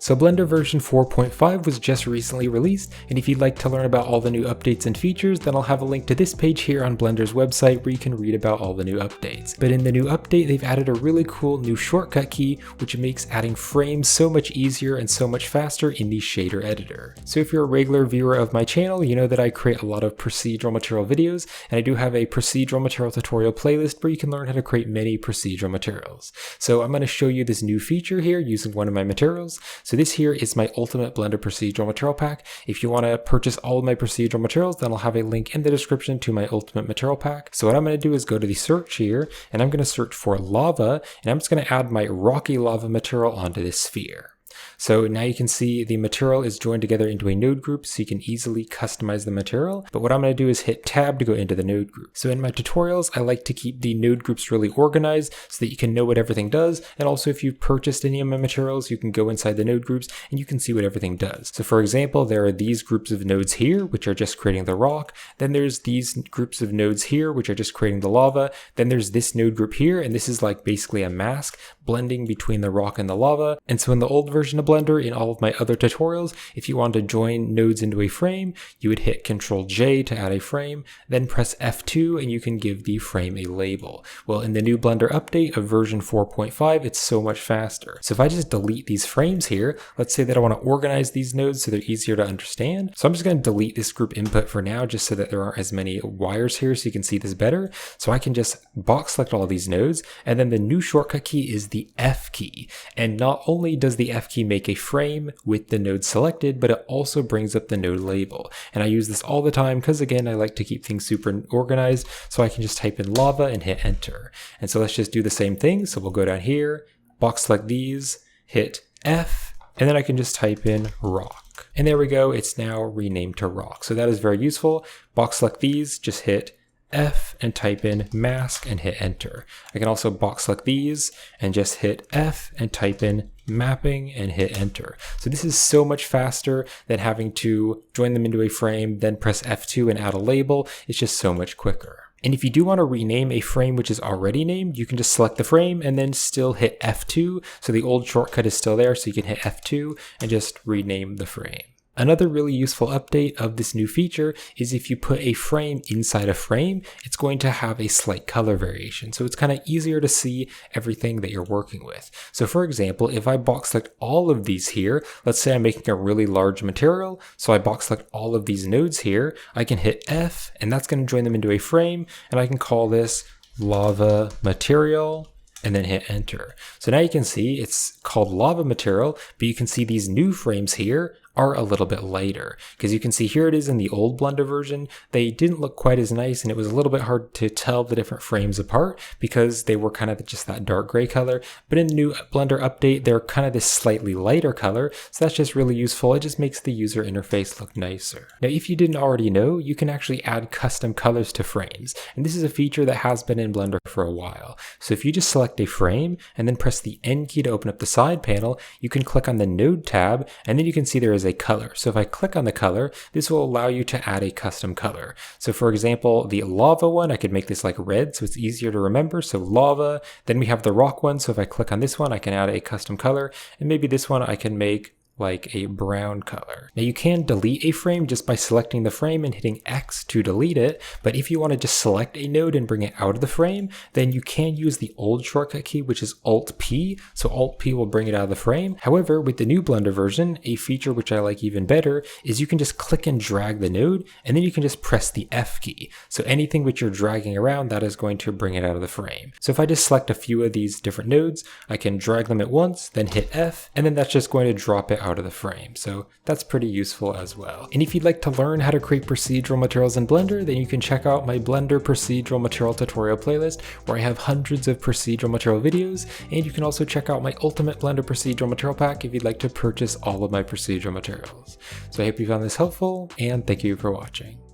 So Blender version 4.5 was just recently released, and if you'd like to learn about all the new updates and features, then I'll have a link to this page here on Blender's website where you can read about all the new updates. But in the new update, they've added a really cool new shortcut key, which makes adding frames so much easier and so much faster in the shader editor. So if you're a regular viewer of my channel, you know that I create a lot of procedural material videos, and I do have a procedural material tutorial playlist where you can learn how to create many procedural materials. So I'm going to show you this new feature here using one of my materials. So this here is my Ultimate Blender Procedural Material Pack. If you want to purchase all of my procedural materials, then I'll have a link in the description to my Ultimate Material Pack. So what I'm going to do is go to the search here, and I'm going to search for lava, and I'm just going to add my rocky lava material onto this sphere. So now you can see the material is joined together into a node group, so you can easily customize the material. But what I'm going to do is hit tab to go into the node group. So in my tutorials, I like to keep the node groups really organized so that you can know what everything does. And also if you've purchased any of my materials, you can go inside the node groups and you can see what everything does. So for example, there are these groups of nodes here, which are just creating the rock. Then there's these groups of nodes here, which are just creating the lava. Then there's this node group here, and this is like basically a mask blending between the rock and the lava. And so in the old version of Blender, in all of my other tutorials, if you want to join nodes into a frame, you would hit Ctrl J to add a frame, then press F2 and you can give the frame a label. Well, in the new Blender update of version 4.5, it's so much faster. So if I just delete these frames here, let's say that I want to organize these nodes so they're easier to understand. So I'm just going to delete this group input for now, just so that there aren't as many wires here so you can see this better. So I can just box select all of these nodes, and then the new shortcut key is the F key. And not only does the F key make a frame with the node selected, but it also brings up the node label. And I use this all the time because, again, I like to keep things super organized, so I can just type in lava and hit enter. And so let's just do the same thing. So we'll go down here, box select these, hit F, and then I can just type in rock. And there we go, it's now renamed to rock. So that is very useful. Box select these, just hit F and type in mask and hit enter. I can also box select these and just hit F and type in mapping and hit enter. So this is so much faster than having to join them into a frame, then press F2 and add a label. It's just so much quicker. And if you do want to rename a frame which is already named, you can just select the frame and then still hit F2. So the old shortcut is still there, so you can hit F2 and just rename the frame. Another really useful update of this new feature is if you put a frame inside a frame, it's going to have a slight color variation. So it's kind of easier to see everything that you're working with. So for example, if I box select all of these here, let's say I'm making a really large material. So I box select all of these nodes here, I can hit F and that's going to join them into a frame, and I can call this lava material and then hit enter. So now you can see it's called lava material, but you can see these new frames here are a little bit lighter, because you can see here it is in the old Blender version. They didn't look quite as nice, and it was a little bit hard to tell the different frames apart because they were kind of just that dark gray color. But in the new Blender update, they're kind of this slightly lighter color, so that's just really useful. It just makes the user interface look nicer. Now, if you didn't already know, you can actually add custom colors to frames, and this is a feature that has been in Blender for a while. So if you just select a frame and then press the N key to open up the side panel, you can click on the node tab, and then you can see there is a color. So if I click on the color, this will allow you to add a custom color. So for example, the lava one, I could make this like red so it's easier to remember. So lava, then we have the rock one. So if I click on this one, I can add a custom color, and maybe this one I can make like a brown color. Now you can delete a frame just by selecting the frame and hitting X to delete it, but if you want to just select a node and bring it out of the frame, then you can use the old shortcut key, which is Alt-P, so Alt-P will bring it out of the frame. However, with the new Blender version, a feature which I like even better is you can just click and drag the node, and then you can just press the F key. So anything which you're dragging around, that is going to bring it out of the frame. So if I just select a few of these different nodes, I can drag them at once, then hit F, and then that's just going to drop it out of the frame. So that's pretty useful as well. And if you'd like to learn how to create procedural materials in Blender, then you can check out my Blender procedural material tutorial playlist, where I have hundreds of procedural material videos. And you can also check out my Ultimate Blender Procedural Material Pack if you'd like to purchase all of my procedural materials. So I hope you found this helpful, and thank you for watching.